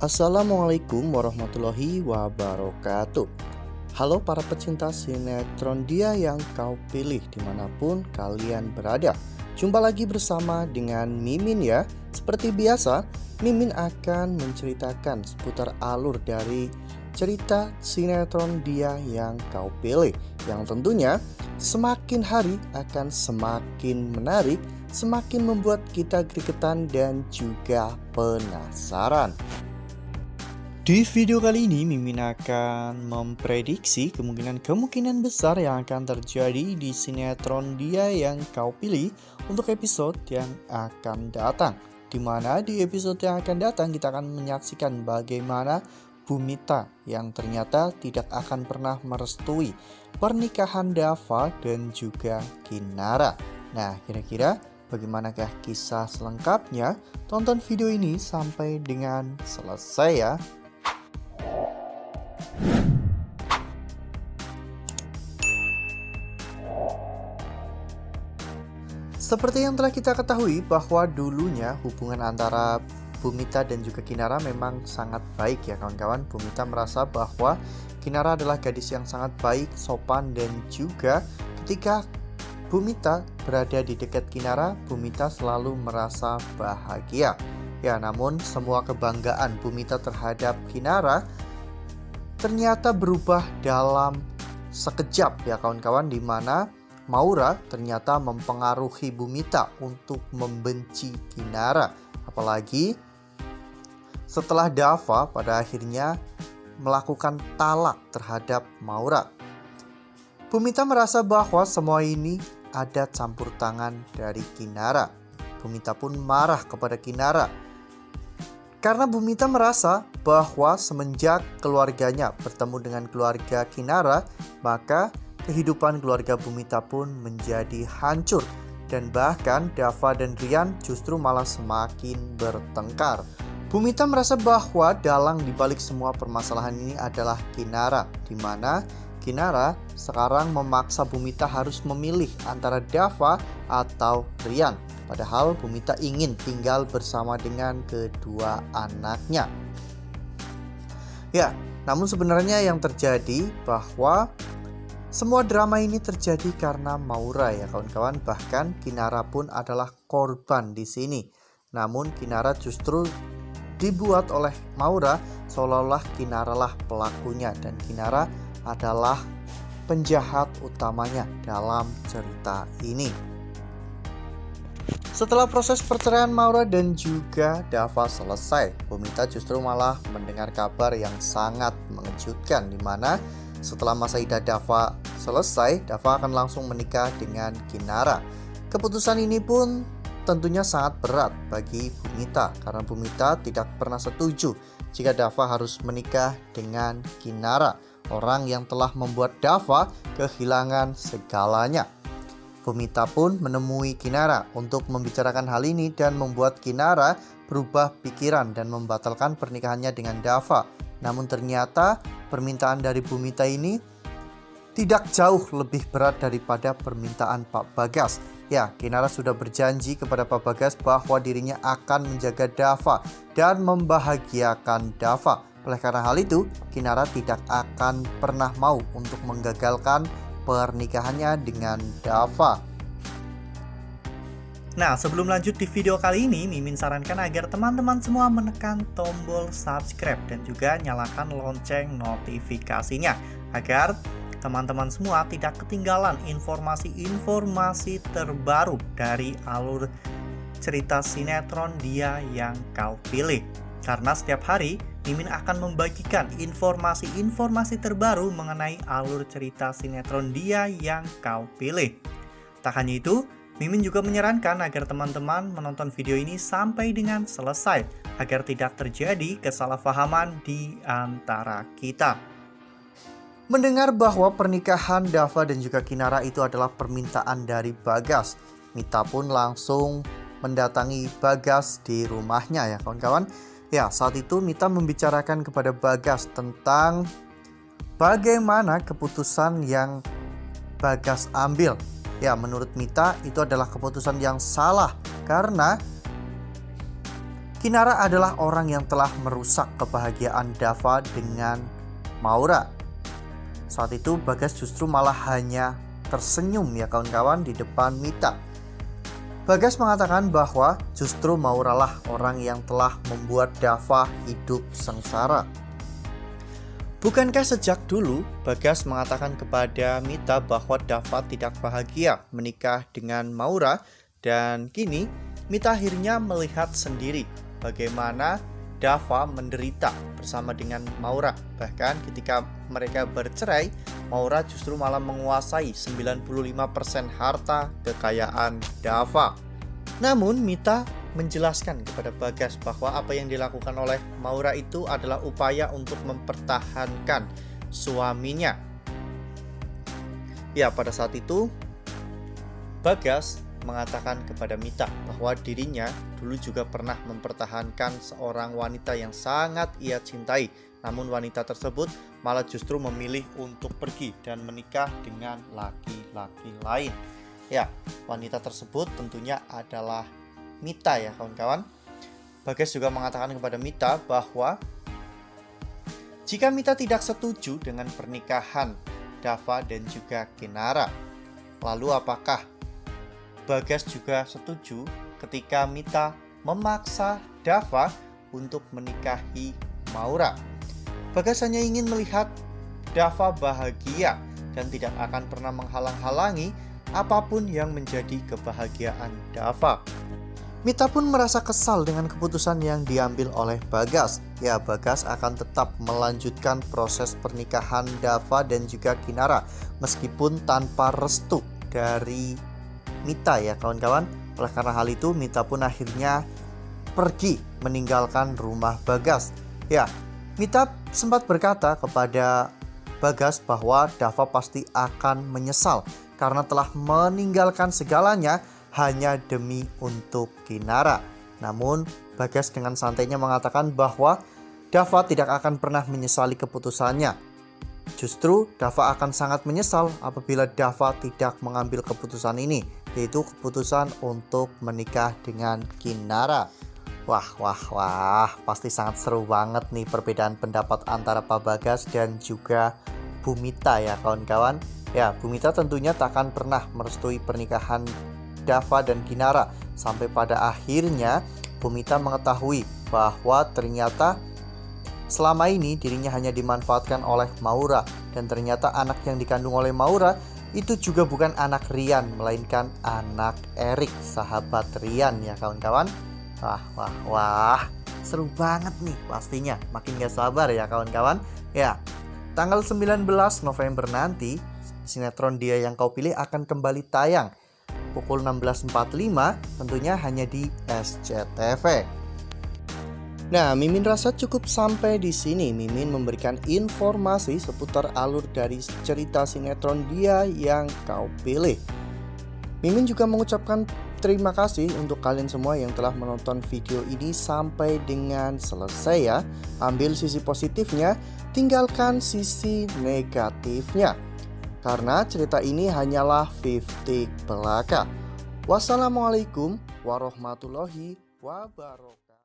Assalamualaikum warahmatullahi wabarakatuh. Halo para pecinta sinetron Dia Yang Kau Pilih dimanapun kalian berada. Jumpa lagi bersama dengan Mimin ya. Seperti biasa, Mimin akan menceritakan seputar alur dari cerita sinetron Dia Yang Kau Pilih, yang tentunya semakin hari akan semakin menarik, semakin membuat kita gregetan dan juga penasaran. Di video kali ini Mimin akan memprediksi kemungkinan besar yang akan terjadi di sinetron Dia Yang Kau Pilih untuk episode yang akan datang. Dimana di episode yang akan datang kita akan menyaksikan bagaimana Bumita yang ternyata tidak akan pernah merestui pernikahan Dava dan juga Kinara. Nah, kira-kira bagaimanakah kisah selengkapnya? Tonton video ini sampai dengan selesai ya. Seperti yang telah kita ketahui bahwa dulunya hubungan antara Bumita dan juga Kinara memang sangat baik ya kawan-kawan. Bumita merasa bahwa Kinara adalah gadis yang sangat baik, sopan, dan juga ketika Bumita berada di dekat Kinara, Bumita selalu merasa bahagia. Ya, namun semua kebanggaan Bumita terhadap Kinara ternyata berubah dalam sekejap ya kawan-kawan, di mana Maura ternyata mempengaruhi Bumita untuk membenci Kinara. Apalagi setelah Dava pada akhirnya melakukan talak terhadap Maura. Bumita merasa bahwa semua ini ada campur tangan dari Kinara. Bumita pun marah kepada Kinara karena Bumita merasa bahwa semenjak keluarganya bertemu dengan keluarga Kinara, maka kehidupan keluarga Bumita pun menjadi hancur. Dan bahkan Dava dan Rian justru malah semakin bertengkar. Bumita merasa bahwa dalang dibalik semua permasalahan ini adalah Kinara, di mana Kinara sekarang memaksa Bumita harus memilih antara Dava atau Rian. Padahal Bumita ingin tinggal bersama dengan kedua anaknya. Ya, namun sebenarnya yang terjadi bahwa semua drama ini terjadi karena Maura ya kawan-kawan. Bahkan Kinara pun adalah korban di sini. Namun Kinara justru dibuat oleh Maura seolah-olah Kinara lah pelakunya, dan Kinara adalah penjahat utamanya dalam cerita ini. Setelah proses perceraian Maura dan juga Dava selesai, Bumita justru malah mendengar kabar yang sangat mengejutkan, di mana setelah masa idah Dava selesai, Dava akan langsung menikah dengan Kinara. Keputusan ini pun tentunya sangat berat bagi Bumita, karena Bumita tidak pernah setuju jika Dava harus menikah dengan Kinara, orang yang telah membuat Dava kehilangan segalanya. Bumita pun menemui Kinara untuk membicarakan hal ini dan membuat Kinara berubah pikiran dan membatalkan pernikahannya dengan Dava. Namun ternyata permintaan dari Bumita ini tidak jauh lebih berat daripada permintaan Pak Bagas. Ya, Kinara sudah berjanji kepada Pak Bagas bahwa dirinya akan menjaga Dava dan membahagiakan Dava. Oleh karena hal itu, Kinara tidak akan pernah mau untuk menggagalkan pernikahannya dengan Dava. Nah, sebelum lanjut di video kali ini, Mimin sarankan agar teman-teman semua menekan tombol subscribe dan juga nyalakan lonceng notifikasinya agar teman-teman semua tidak ketinggalan informasi-informasi terbaru dari alur cerita sinetron Dia Yang Kau Pilih. Karena setiap hari Mimin akan membagikan informasi-informasi terbaru mengenai alur cerita sinetron Dia Yang Kau Pilih. Tak hanya itu, Mimin juga menyarankan agar teman-teman menonton video ini sampai dengan selesai agar tidak terjadi kesalahpahaman di antara kita. Mendengar bahwa pernikahan Dava dan juga Kinara itu adalah permintaan dari Bagas, Mita pun langsung mendatangi Bagas di rumahnya ya kawan-kawan. Ya, saat itu Mita membicarakan kepada Bagas tentang bagaimana keputusan yang Bagas ambil. Ya, menurut Mita itu adalah keputusan yang salah karena Kinara adalah orang yang telah merusak kebahagiaan Dava dengan Maura. Saat itu Bagas justru malah hanya tersenyum ya kawan-kawan di depan Mita. Bagas mengatakan bahwa justru Maura lah orang yang telah membuat Dava hidup sengsara. Bukankah sejak dulu Bagas mengatakan kepada Mita bahwa Dava tidak bahagia menikah dengan Maura, dan kini Mita akhirnya melihat sendiri bagaimana Dava menderita bersama dengan Maura. Bahkan ketika mereka bercerai, Maura justru malah menguasai 95% harta kekayaan Dava. Namun Mita menjelaskan kepada Bagas bahwa apa yang dilakukan oleh Maura itu adalah upaya untuk mempertahankan suaminya. Ya, pada saat itu Bagas mengatakan kepada Mita bahwa dirinya dulu juga pernah mempertahankan seorang wanita yang sangat ia cintai. Namun wanita tersebut malah justru memilih untuk pergi dan menikah dengan laki-laki lain. Ya, wanita tersebut tentunya adalah Mita ya kawan-kawan. Bagas juga mengatakan kepada Mita bahwa jika Mita tidak setuju dengan pernikahan Dava dan juga Kinara, lalu apakah Bagas juga setuju ketika Mita memaksa Dava untuk menikahi Maura? Bagas hanya ingin melihat Dava bahagia dan tidak akan pernah menghalang-halangi apapun yang menjadi kebahagiaan Dava. Mita pun merasa kesal dengan keputusan yang diambil oleh Bagas. Ya, Bagas akan tetap melanjutkan proses pernikahan Dava dan juga Kinara meskipun tanpa restu dari Mita ya kawan-kawan. Oleh karena hal itu Mita pun akhirnya pergi meninggalkan rumah Bagas. Ya, Mita sempat berkata kepada Bagas bahwa Dava pasti akan menyesal karena telah meninggalkan segalanya hanya demi untuk Kinara. Namun Bagas dengan santainya mengatakan bahwa Dava tidak akan pernah menyesali keputusannya. Justru Dava akan sangat menyesal apabila Dava tidak mengambil keputusan ini, yaitu keputusan untuk menikah dengan Kinara. Wah, pasti sangat seru banget nih perbedaan pendapat antara Pak Bagas dan juga Bu Mita ya kawan-kawan. Ya, Bu Mita tentunya tak akan pernah merestui pernikahan Dava dan Kinara, sampai pada akhirnya Bu Mita mengetahui bahwa ternyata selama ini dirinya hanya dimanfaatkan oleh Maura, dan ternyata anak yang dikandung oleh Maura itu juga bukan anak Rian, melainkan anak Erik, sahabat Rian ya kawan-kawan. Wah, seru banget nih pastinya, makin gak sabar ya kawan-kawan. Ya, tanggal 19 November nanti sinetron Dia Yang Kau Pilih akan kembali tayang pukul 16.45, tentunya hanya di SCTV. Nah, Mimin rasa cukup sampai di sini. Mimin memberikan informasi seputar alur dari cerita sinetron Dia Yang Kau Pilih. Mimin juga mengucapkan terima kasih untuk kalian semua yang telah menonton video ini sampai dengan selesai ya. Ambil sisi positifnya, tinggalkan sisi negatifnya, karena cerita ini hanyalah 50 belaka. Wassalamualaikum warahmatullahi wabarakatuh.